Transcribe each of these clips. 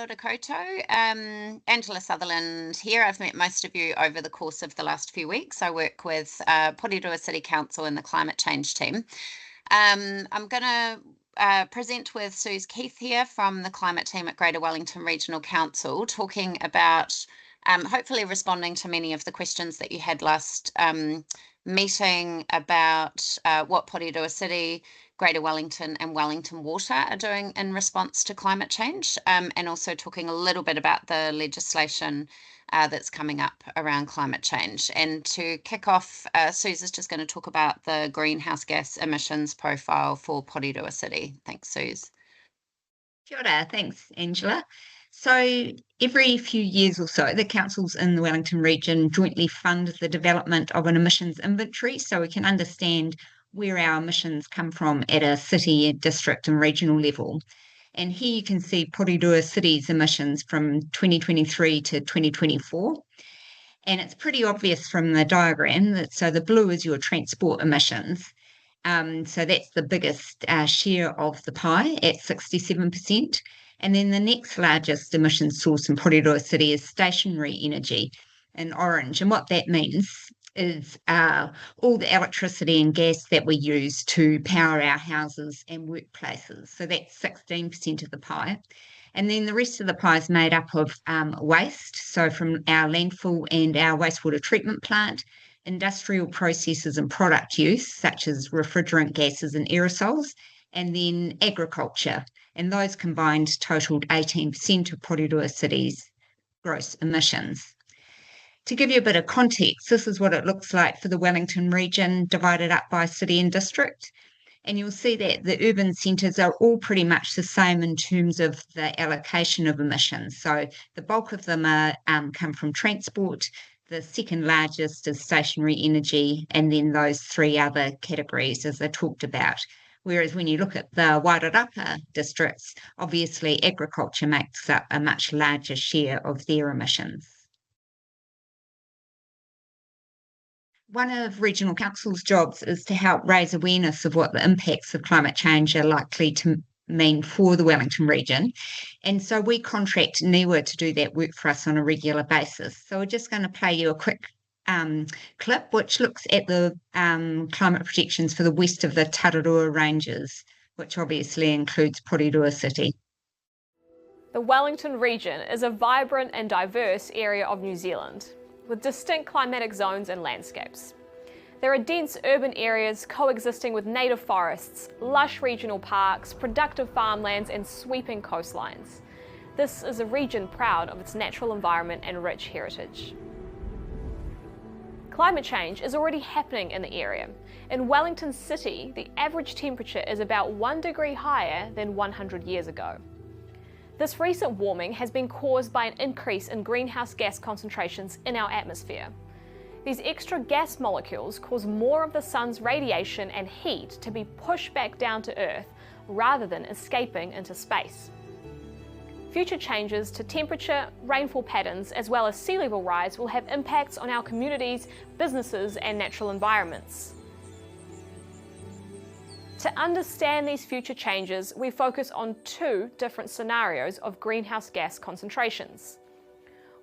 Kia ora koutou. Angela Sutherland here. I've met most of you over the course of the last few weeks. I work with Porirua City Council and the climate change team. I'm going to present with Suze Keith here from the climate team at Greater Wellington Regional Council, talking about hopefully responding to many of the questions that you had last meeting about what Porirua City, Greater Wellington and Wellington Water are doing in response to climate change, and also talking a little bit about the legislation that's coming up around climate change. And to kick off, Suze is just going to talk about the greenhouse gas emissions profile for Porirua City. Thanks, Suze. Kia ora, thanks, Angela. So every few years or so, the councils in the Wellington region jointly fund the development of an emissions inventory so we can understand where our emissions come from at a city, district and regional level. And here you can see Porirua City's emissions from 2023 to 2024. And it's pretty obvious from the diagram that so the blue is your transport emissions. So that's the biggest share of the pie at 67%. And then the next largest emission source in Porirua City is stationary energy in orange. And what that means is all the electricity and gas that we use to power our houses and workplaces. So that's 16% of the pie. And then the rest of the pie is made up of waste. So from our landfill and our wastewater treatment plant, industrial processes and product use, such as refrigerant gases and aerosols, and then agriculture. And those combined totaled 18% of Porirua City's gross emissions. To give you a bit of context, this is what it looks like for the Wellington region divided up by city and district. And you'll see that the urban centres are all pretty much the same in terms of the allocation of emissions. So the bulk of them come from transport. The second largest is stationary energy, and then those three other categories as I talked about. Whereas when you look at the Wairarapa districts, obviously agriculture makes up a much larger share of their emissions. One of Regional Council's jobs is to help raise awareness of what the impacts of climate change are likely to mean for the Wellington region. And so we contract NIWA to do that work for us on a regular basis. So we're just going to play you a quick clip which looks at the climate projections for the west of the Tararua Ranges, which obviously includes Porirua City. The Wellington region is a vibrant and diverse area of New Zealand, with distinct climatic zones and landscapes. There are dense urban areas coexisting with native forests, lush regional parks, productive farmlands and sweeping coastlines. This is a region proud of its natural environment and rich heritage. Climate change is already happening in the area. In Wellington City, the average temperature is about 1 degree higher than 100 years ago. This recent warming has been caused by an increase in greenhouse gas concentrations in our atmosphere. These extra gas molecules cause more of the sun's radiation and heat to be pushed back down to Earth rather than escaping into space. Future changes to temperature, rainfall patterns, as well as sea level rise will have impacts on our communities, businesses, and natural environments. To understand these future changes, we focus on two different scenarios of greenhouse gas concentrations.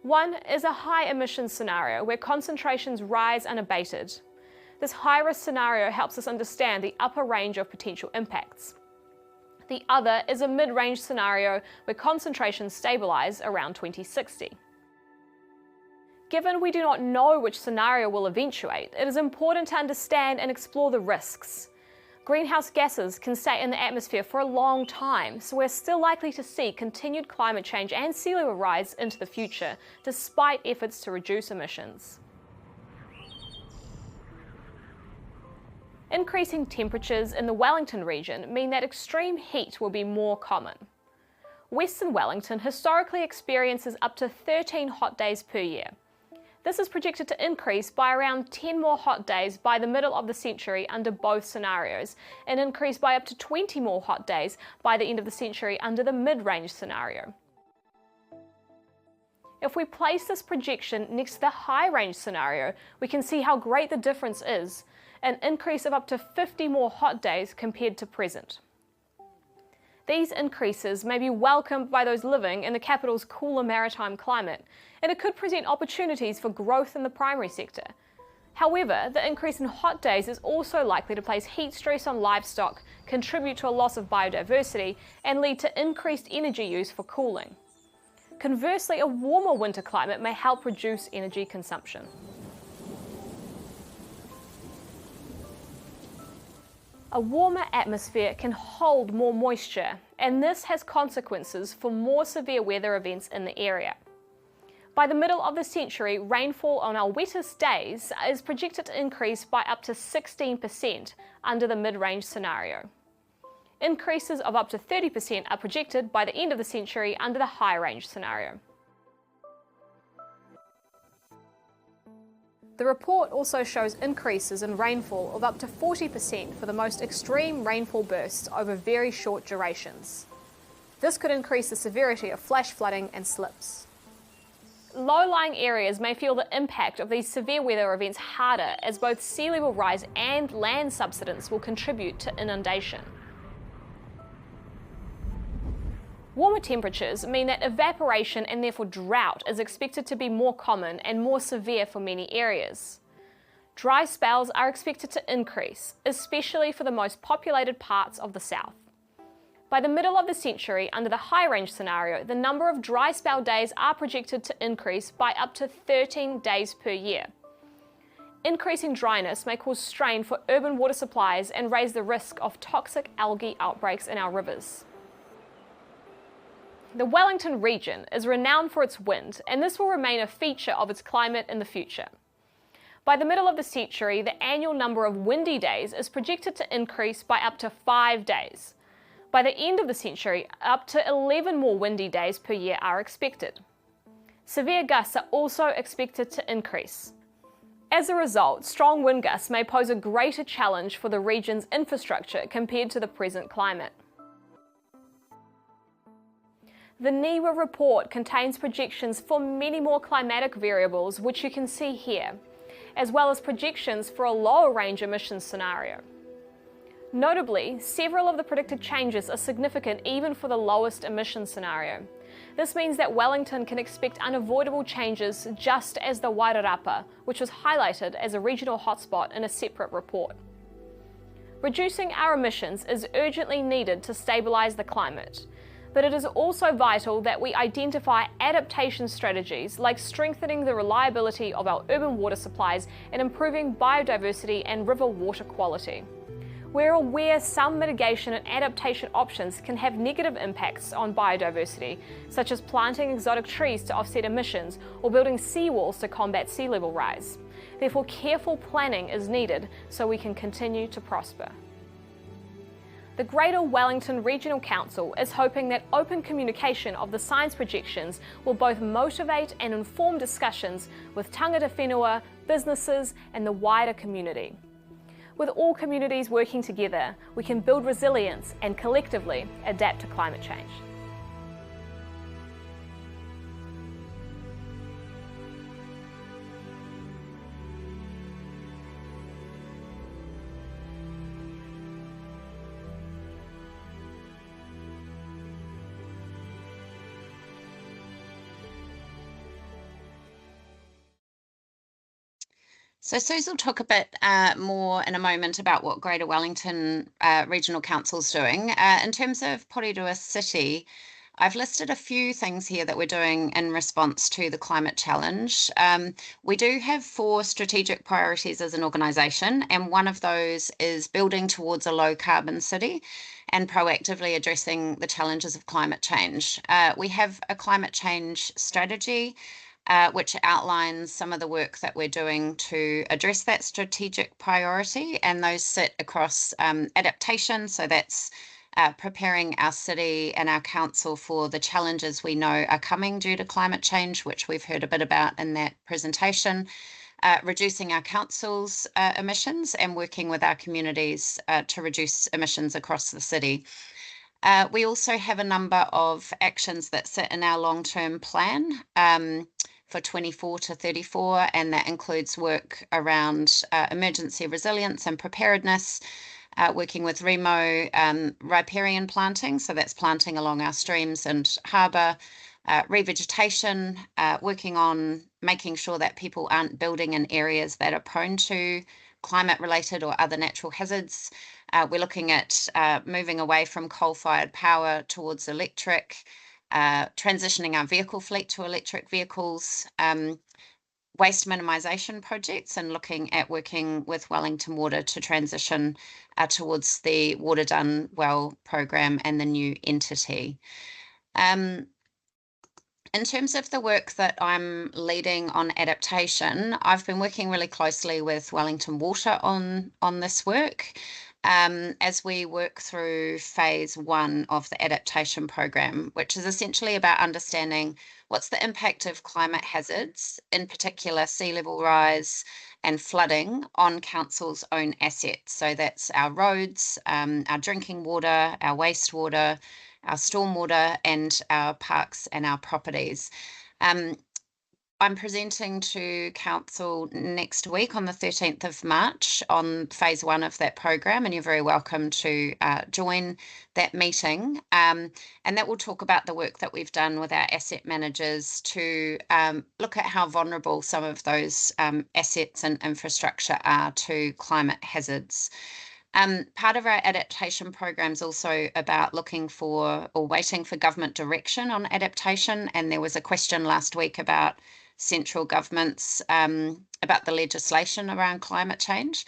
One is a high emissions scenario where concentrations rise unabated. This high-risk scenario helps us understand the upper range of potential impacts. The other is a mid-range scenario where concentrations stabilise around 2060. Given we do not know which scenario will eventuate, it is important to understand and explore the risks. Greenhouse gases can stay in the atmosphere for a long time, so we're still likely to see continued climate change and sea level rise into the future, despite efforts to reduce emissions. Increasing temperatures in the Wellington region mean that extreme heat will be more common. Western Wellington historically experiences up to 13 hot days per year. This is projected to increase by around 10 more hot days by the middle of the century under both scenarios, and increase by up to 20 more hot days by the end of the century under the mid-range scenario. If we place this projection next to the high-range scenario, we can see how great the difference is, an increase of up to 50 more hot days compared to present. These increases may be welcomed by those living in the capital's cooler maritime climate, and it could present opportunities for growth in the primary sector. However, the increase in hot days is also likely to place heat stress on livestock, contribute to a loss of biodiversity, and lead to increased energy use for cooling. Conversely, a warmer winter climate may help reduce energy consumption. A warmer atmosphere can hold more moisture, and this has consequences for more severe weather events in the area. By the middle of the century, rainfall on our wettest days is projected to increase by up to 16% under the mid-range scenario. Increases of up to 30% are projected by the end of the century under the high-range scenario. The report also shows increases in rainfall of up to 40% for the most extreme rainfall bursts over very short durations. This could increase the severity of flash flooding and slips. Low-lying areas may feel the impact of these severe weather events harder, as both sea level rise and land subsidence will contribute to inundation. Warmer temperatures mean that evaporation and therefore drought is expected to be more common and more severe for many areas. Dry spells are expected to increase, especially for the most populated parts of the south. By the middle of the century, under the high-range scenario, the number of dry spell days are projected to increase by up to 13 days per year. Increasing dryness may cause strain for urban water supplies and raise the risk of toxic algae outbreaks in our rivers. The Wellington region is renowned for its wind, and this will remain a feature of its climate in the future. By the middle of the century, the annual number of windy days is projected to increase by up to 5 days. By the end of the century, up to 11 more windy days per year are expected. Severe gusts are also expected to increase. As a result, strong wind gusts may pose a greater challenge for the region's infrastructure compared to the present climate. The NIWA report contains projections for many more climatic variables, which you can see here, as well as projections for a lower range emissions scenario. Notably, several of the predicted changes are significant even for the lowest emissions scenario. This means that Wellington can expect unavoidable changes, just as the Wairarapa, which was highlighted as a regional hotspot in a separate report. Reducing our emissions is urgently needed to stabilise the climate, but it is also vital that we identify adaptation strategies like strengthening the reliability of our urban water supplies and improving biodiversity and river water quality. We're aware some mitigation and adaptation options can have negative impacts on biodiversity, such as planting exotic trees to offset emissions or building seawalls to combat sea level rise. Therefore, careful planning is needed so we can continue to prosper. The Greater Wellington Regional Council is hoping that open communication of the science projections will both motivate and inform discussions with tangata whenua, businesses and the wider community. With all communities working together, we can build resilience and collectively adapt to climate change. So Suze will talk a bit more in a moment about what Greater Wellington Regional Council is doing. In terms of Porirua City, I've listed a few things here that we're doing in response to the climate challenge. We do have 4 strategic priorities as an organisation, and one of those is building towards a low carbon city and proactively addressing the challenges of climate change. We have a climate change strategy which outlines some of the work that we're doing to address that strategic priority, and those sit across adaptation, so that's preparing our city and our council for the challenges we know are coming due to climate change, which we've heard a bit about in that presentation, reducing our council's emissions and working with our communities to reduce emissions across the city. We also have a number of actions that sit in our long-term plan for 24 to 34, and that includes work around emergency resilience and preparedness, working with remo riparian planting, so that's planting along our streams and harbour, revegetation, working on making sure that people aren't building in areas that are prone to climate-related or other natural hazards. We're looking at moving away from coal-fired power towards electric, transitioning our vehicle fleet to electric vehicles, waste minimisation projects, and looking at working with Wellington Water to transition towards the Water Done Well program and the new entity. In terms of the work that I'm leading on adaptation, I've been working really closely with Wellington Water on this work as we work through phase 1 of the adaptation program, which is essentially about understanding what's the impact of climate hazards, in particular sea level rise and flooding, on council's own assets. So that's our roads, our drinking water, our wastewater, our stormwater, and our parks and our properties. I'm presenting to council next week on the 13th of March on phase 1 of that program, and you're very welcome to join that meeting. And that will talk about the work that we've done with our asset managers to look at how vulnerable some of those assets and infrastructure are to climate hazards. Part of our adaptation program is also about looking for or waiting for government direction on adaptation. And there was a question last week about central governments, about the legislation around climate change.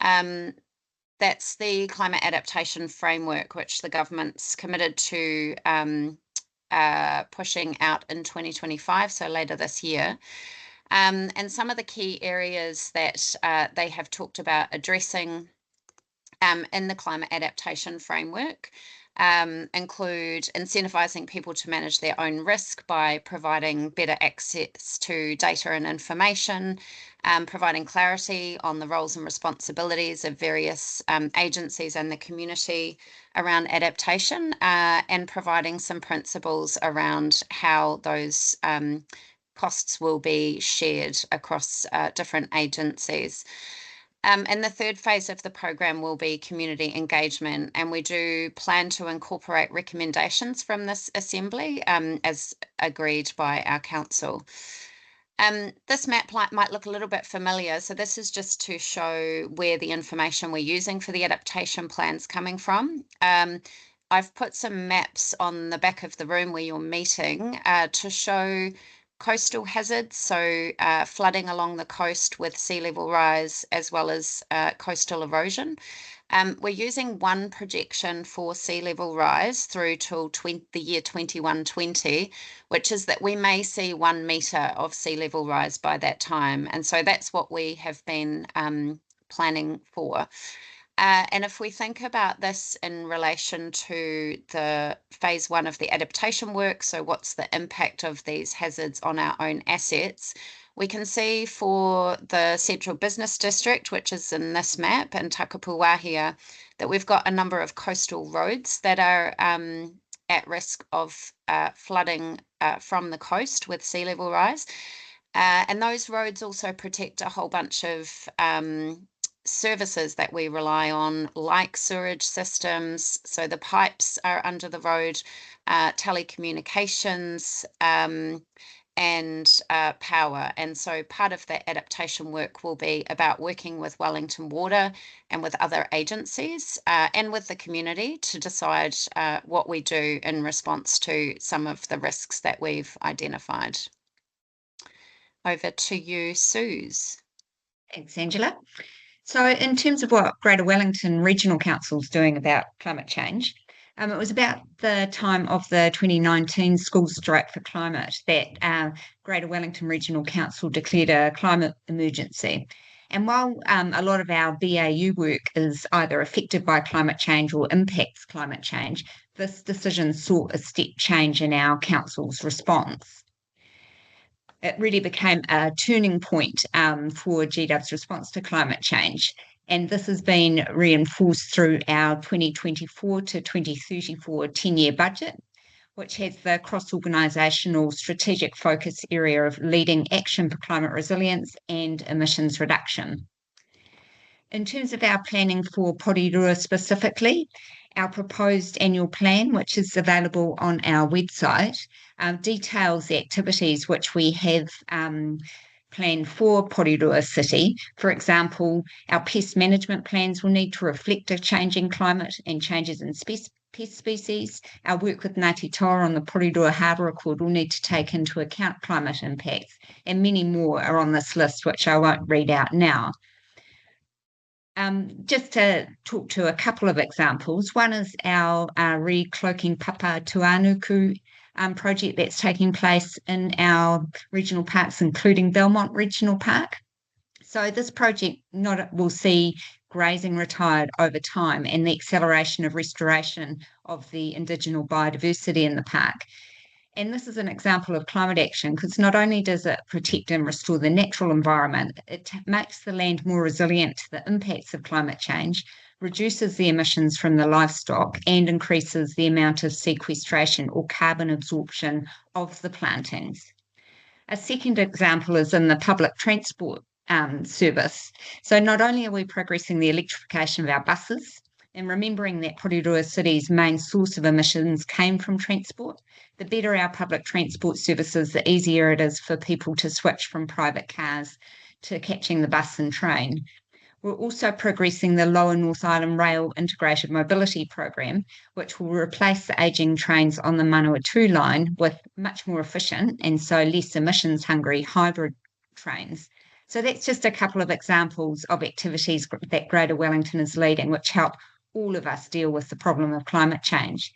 That's the climate adaptation framework, which the government's committed to pushing out in 2025, so later this year. And some of the key areas that they have talked about addressing in the climate adaptation framework include incentivizing people to manage their own risk by providing better access to data and information, providing clarity on the roles and responsibilities of various agencies and the community around adaptation, and providing some principles around how those costs will be shared across different agencies. And the third phase of the program will be community engagement, and we do plan to incorporate recommendations from this assembly as agreed by our council. This map might look a little bit familiar, so this is just to show where the information we're using for the adaptation plan's coming from. I've put some maps on the back of the room where you're meeting to show coastal hazards, so flooding along the coast with sea level rise, as well as coastal erosion. We're using one projection for sea level rise through till the year 2120, which is that we may see 1 metre of sea level rise by that time. And so that's what we have been planning for. And if we think about this in relation to the phase 1 of the adaptation work, so what's the impact of these hazards on our own assets, we can see for the Central Business District, which is in this map, in Takapuwahia, that we've got a number of coastal roads that are at risk of flooding from the coast with sea level rise. And those roads also protect a whole bunch of services that we rely on, like sewerage systems. So the pipes are under the road, telecommunications, and power. And so part of the adaptation work will be about working with Wellington Water and with other agencies and with the community to decide what we do in response to some of the risks that we've identified. Over to you, Suze. Thanks, Angela. So in terms of what Greater Wellington Regional Council is doing about climate change, it was about the time of the 2019 School Strike for Climate that Greater Wellington Regional Council declared a climate emergency. And while a lot of our BAU work is either affected by climate change or impacts climate change, this decision sought a step change in our council's response. It really became a turning point for GW's response to climate change. And this has been reinforced through our 2024 to 2034 10-year budget, which has the cross-organisational strategic focus area of leading action for climate resilience and emissions reduction. In terms of our planning for Porirua specifically, our proposed annual plan, which is available on our website, details the activities which we have planned for Porirua City. For example, our pest management plans will need to reflect a changing climate and changes in pest species. Our work with Ngāti Toa on the Porirua Harbour Accord will need to take into account climate impacts, and many more are on this list, which I won't read out now. Just to talk to a couple of examples, one is our recloaking Papa Tuanuku project that's taking place in our regional parks, including Belmont Regional Park. So this project will see grazing retired over time and the acceleration of restoration of the indigenous biodiversity in the park. And this is an example of climate action because not only does it protect and restore the natural environment, it makes the land more resilient to the impacts of climate change, reduces the emissions from the livestock, and increases the amount of sequestration or carbon absorption of the plantings. A second example is in the public transport service. So not only are we progressing the electrification of our buses, and remembering that Porirua City's main source of emissions came from transport, the better our public transport services, the easier it is for people to switch from private cars to catching the bus and train. We're also progressing the Lower North Island Rail Integrated Mobility Program, which will replace the ageing trains on the Manawatu line with much more efficient and so less emissions hungry hybrid trains. So that's just a couple of examples of activities that Greater Wellington is leading, which help all of us deal with the problem of climate change.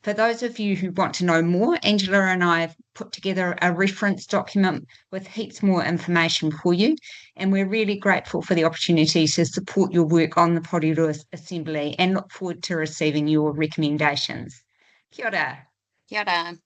For those of you who want to know more, Angela and I have put together a reference document with heaps more information for you, and we're really grateful for the opportunity to support your work on the Porirua Assembly and look forward to receiving your recommendations. Kia ora. Kia ora.